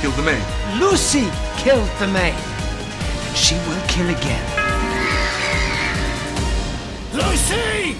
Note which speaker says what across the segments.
Speaker 1: killed the man.
Speaker 2: Lucy killed the man. She will kill again. Lucy!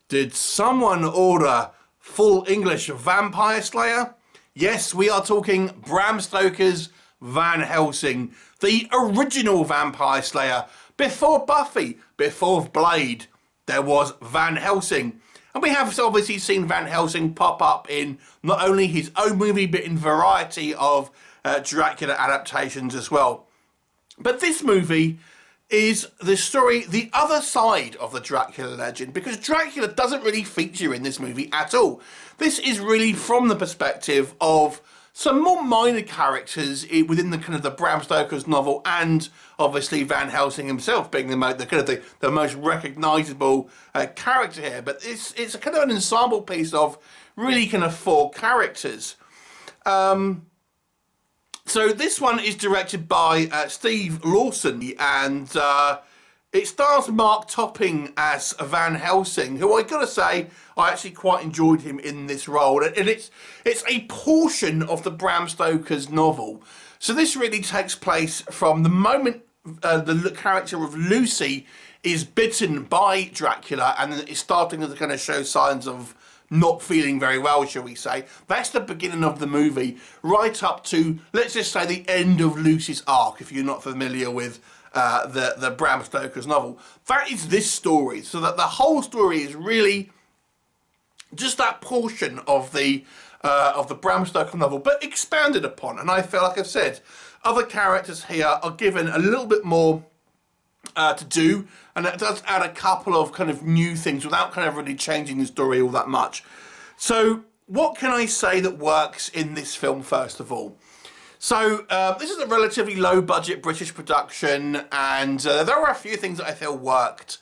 Speaker 3: Did someone order full English Vampire Slayer? Yes, we are talking Bram Stoker's Van Helsing, the original Vampire Slayer. Before Buffy, before Blade, there was Van Helsing. And we have obviously seen Van Helsing pop up in not only his own movie, but in variety of Dracula adaptations as well. But this movie is the story, the other side of the Dracula legend, because Dracula doesn't really feature in this movie at all. This is really from the perspective of some more minor characters within the kind of the Bram Stoker's novel, and obviously Van Helsing himself being the most recognisable character here. But it's a kind of an ensemble piece of really kind of four characters. So this one is directed by Steve Lawson, and it stars Mark Topping as Van Helsing, who I gotta say, I actually quite enjoyed him in this role. And it's a portion of the Bram Stoker's novel. So this really takes place from the moment the character of Lucy is bitten by Dracula, and then it's starting to kind of show signs of not feeling very well, shall we say. That's the beginning of the movie, right up to, let's just say, the end of Lucy's arc, if you're not familiar with the Bram Stoker's novel. That is this story, so that the whole story is really just that portion of the Bram Stoker novel, but expanded upon. And I feel, like I've said, other characters here are given a little bit more to do, and that does add a couple of kind of new things without kind of really changing the story all that much. So what can I say that works in this film, first of all? So this is a relatively low budget British production, and there are a few things that I feel worked.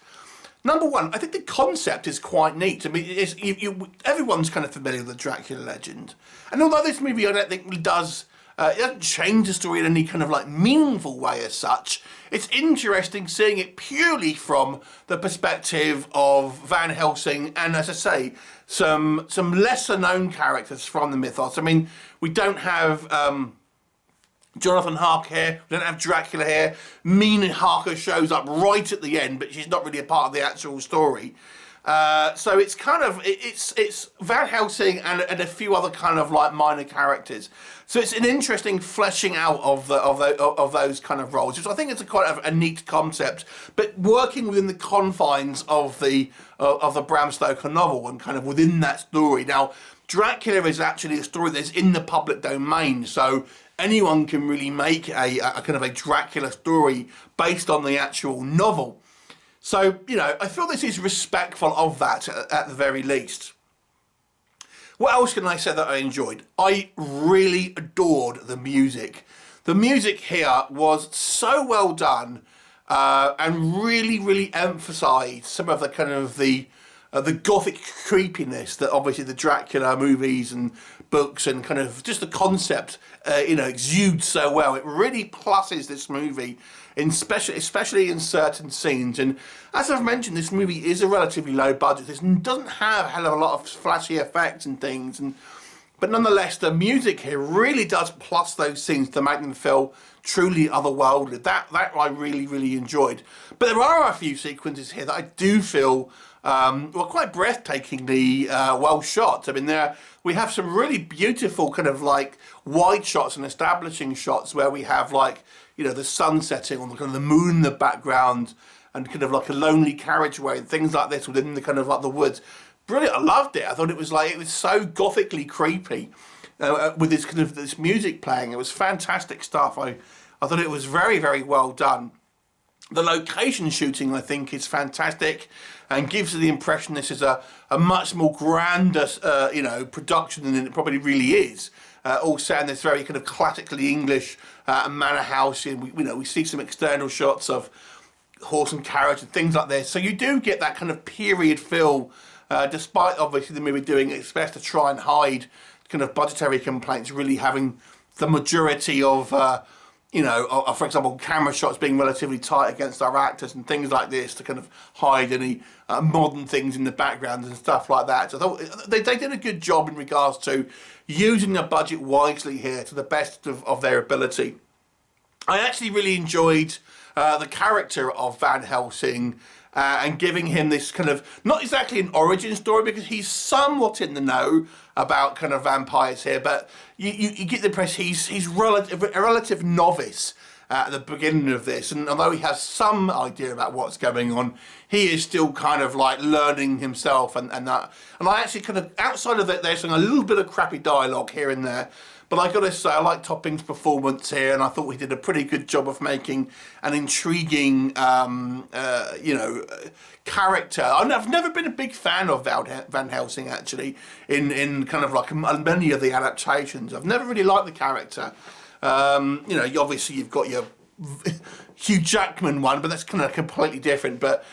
Speaker 3: Number one, I think the concept is quite neat. I mean, everyone's kind of familiar with the Dracula legend, and although this movie I don't think really does it doesn't change the story in any kind of like meaningful way as such. It's interesting seeing it purely from the perspective of Van Helsing, and as I say, some lesser known characters from the mythos. I mean, we don't have Jonathan Harker here, we don't have Dracula here. Mina Harker shows up right at the end, but she's not really a part of the actual story. So it's kind of, it's Van Helsing and a few other kind of like minor characters. So it's an interesting fleshing out of those kind of roles, which I think is quite a neat concept, but working within the confines of the Bram Stoker novel and kind of within that story. Now, Dracula is actually a story that's in the public domain, so anyone can really make a kind of a Dracula story based on the actual novel. So, you know, I feel this is respectful of that at the very least. What else can I say that I enjoyed? I really adored the music. The music here was so well done and really, really emphasised some of the kind of the gothic creepiness that obviously the Dracula movies and books and kind of just the concept, you know, exudes so well. It really pluses this movie, especially in certain scenes. And as I've mentioned, this movie is a relatively low budget. This doesn't have a hell of a lot of flashy effects and things, but nonetheless, the music here really does plus those scenes to make them feel truly otherworldly. That I really, really enjoyed. But there are a few sequences here that I do feel were quite breathtakingly well shot. I mean, we have some really beautiful kind of like wide shots and establishing shots where we have like, you know, the sun setting on the kind of the moon in the background and kind of like a lonely carriageway and things like this within the kind of like the woods. Brilliant, I loved it. I thought it was so gothically creepy with this kind of this music playing. It was fantastic stuff. I thought it was very, very well done. The location shooting, I think, is fantastic and gives you the impression this is a much more grander, you know, production than it probably really is. All set in this very kind of classically English manor house. And we see some external shots of horse and carriage and things like this. So you do get that kind of period feel, despite obviously the movie doing its best to try and hide kind of budgetary complaints, really having the majority of, you know, for example, camera shots being relatively tight against our actors and things like this to kind of hide any modern things in the background and stuff like that. So I thought they did a good job in regards to using the budget wisely here to the best of their ability. I actually really enjoyed the character of Van Helsing and giving him this kind of, not exactly an origin story because he's somewhat in the know about kind of vampires here, but you get the impression he's a relative novice at the beginning of this, and although he has some idea about what's going on, he is still kind of like learning himself and that. And I actually kind of, outside of that, there's a little bit of crappy dialogue here and there, but I gotta say, I like Topping's performance here, and I thought he did a pretty good job of making an intriguing, you know, character. I've never been a big fan of Van Helsing, actually, in kind of like many of the adaptations. I've never really liked the character. You know, obviously you've got your Hugh Jackman one, but that's kind of completely different. But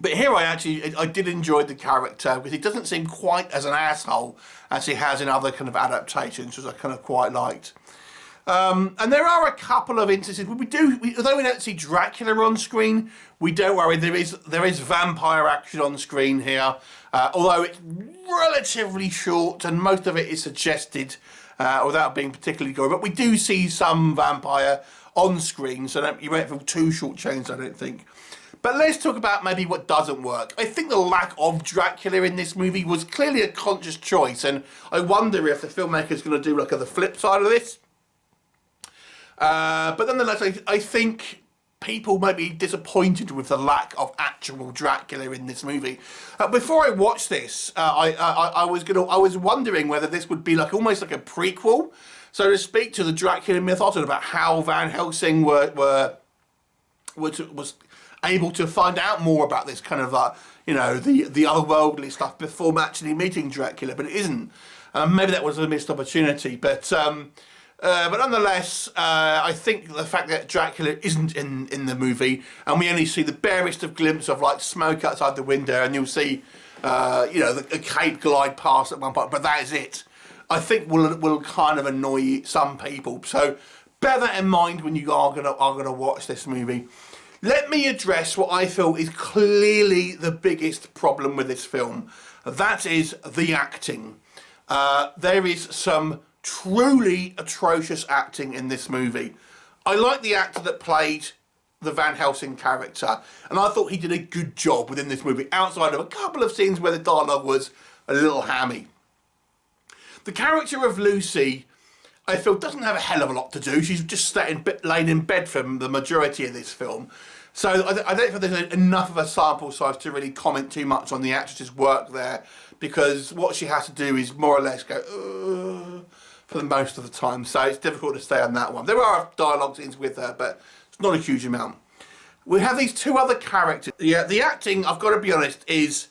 Speaker 3: here I did enjoy the character because he doesn't seem quite as an asshole as he has in other kind of adaptations, which I kind of quite liked. And there are a couple of instances where although we don't see Dracula on screen, we don't worry, there is vampire action on screen here, although it's relatively short and most of it is suggested without being particularly gory, but we do see some vampire on screen, so you won't feel too short-changed, I don't think. But let's talk about maybe what doesn't work. I think the lack of Dracula in this movie was clearly a conscious choice, and I wonder if the filmmaker's going to do like the flip side of this. But nonetheless, I think people might be disappointed with the lack of actual Dracula in this movie. Before I watched this, I was wondering whether this would be like almost like a prequel, so to speak, to the Dracula mythos, about how Van Helsing was able to find out more about this kind of you know, the otherworldly stuff before actually meeting Dracula, but it isn't. Maybe that was a missed opportunity, but nonetheless, I think the fact that Dracula isn't in the movie, and we only see the barest of glimpse of like smoke outside the window, and you'll see, you know, a cape glide past at one point, but that is it. I think will kind of annoy some people. So bear that in mind when you are gonna watch this movie. Let me address what I feel is clearly the biggest problem with this film. That is the acting. There is some truly atrocious acting in this movie. I like the actor that played the Van Helsing character, and I thought he did a good job within this movie, outside of a couple of scenes where the dialogue was a little hammy. The character of Lucy, I feel, doesn't have a hell of a lot to do. She's just laid in bed for the majority of this film. So I don't think there's enough of a sample size to really comment too much on the actress's work there, because what she has to do is more or less go for the most of the time. So it's difficult to stay on that one. There are dialogue scenes with her, but it's not a huge amount. We have these two other characters. Yeah, the acting, I've got to be honest, is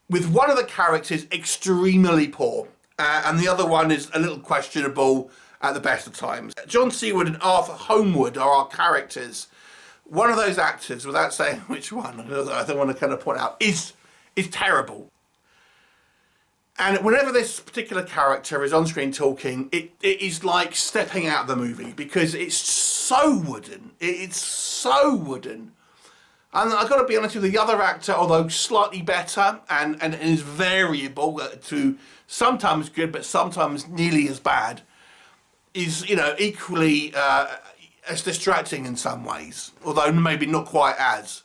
Speaker 3: with one of the characters extremely poor. And the other one is a little questionable at the best of times. John Seward and Arthur Holmwood are our characters. One of those actors, without saying which one, I don't want to kind of point out, is terrible. And whenever this particular character is on screen talking, it is like stepping out of the movie, because it's so wooden. It's so wooden. And I've got to be honest with you, the other actor, although slightly better and is variable to sometimes good, but sometimes nearly as bad, is, you know, equally as distracting in some ways, although maybe not quite as.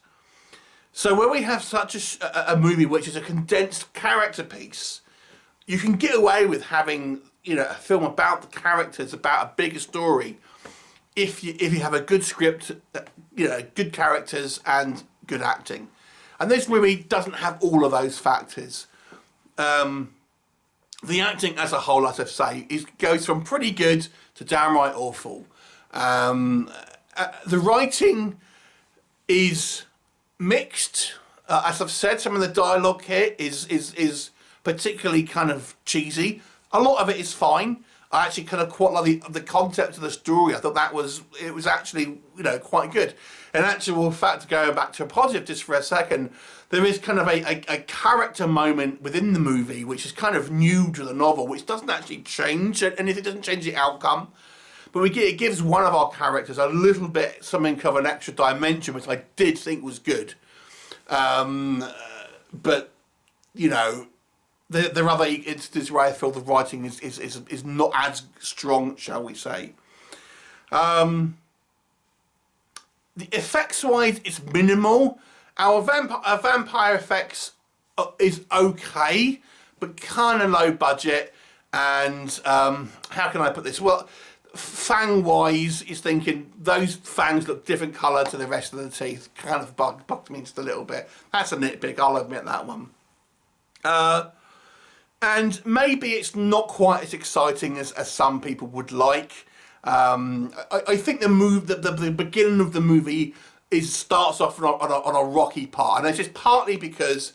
Speaker 3: So when we have such a movie which is a condensed character piece, you can get away with having, you know, a film about the characters, about a bigger story, if you have a good script, you know, good characters and good acting. And this movie doesn't have all of those factors. The acting as a whole, as I say, goes from pretty good to downright awful. The writing is mixed. As I've said, some of the dialogue here is particularly kind of cheesy. A lot of it is fine. I actually kind of quite like the concept of the story. I thought it was actually, you know, quite good. In actual fact, going back to a positive just for a second, there is kind of a character moment within the movie which is kind of new to the novel, which doesn't actually change anything, doesn't change the outcome. But it gives one of our characters a little bit something of an extra dimension, which I did think was good. But, you know, there are other instances where I feel the writing is not as strong, shall we say. The effects-wise, it's minimal. Our vampire effects is okay, but kind of low budget. And how can I put this? Well, fang-wise, is thinking those fangs look different colour to the rest of the teeth. Kind of bugged me just a little bit. That's a nitpick, I'll admit that one. And maybe it's not quite as exciting as some people would like. I think the beginning of the movie starts off on a rocky part, and it's just partly because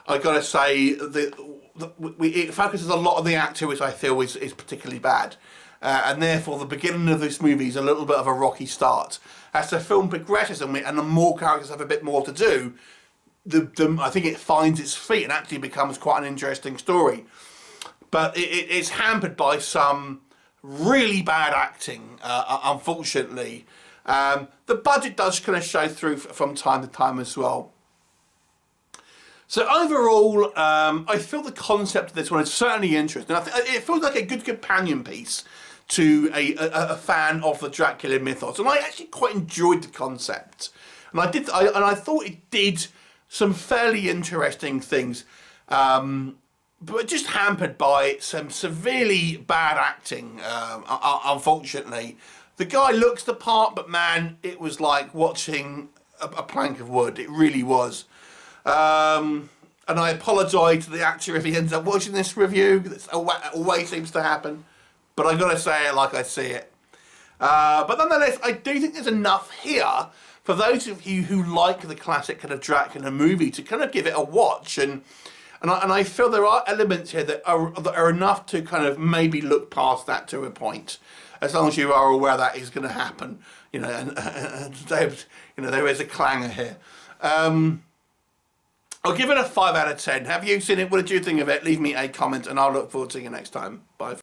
Speaker 3: I got to say it focuses a lot on the actor, which I feel is particularly bad, and therefore the beginning of this movie is a little bit of a rocky start. As the film progresses and the more characters have a bit more to do, I think it finds its feet and actually becomes quite an interesting story. But it's hampered by some really bad acting, unfortunately. The budget does kind of show through from time to time as well. So overall, I feel the concept of this one is certainly interesting. It feels like a good companion piece to a fan of the Dracula mythos, and I actually quite enjoyed the concept. And I thought it did some fairly interesting things, but just hampered by some severely bad acting, unfortunately. The guy looks the part, but man, it was like watching a plank of wood. It really was. And I apologise to the actor if he ends up watching this review. That always seems to happen. But I've got to say it like I see it. But nonetheless, I do think there's enough here for those of you who like the classic kind of Dracula movie to kind of give it a watch. And I feel there are elements here that are enough to kind of maybe look past that to a point, as long as you are aware that is going to happen. You know, and there is a clangor here. I'll give it a 5 out of 10. Have you seen it? What did you think of it? Leave me a comment, and I'll look forward to seeing you next time. Bye.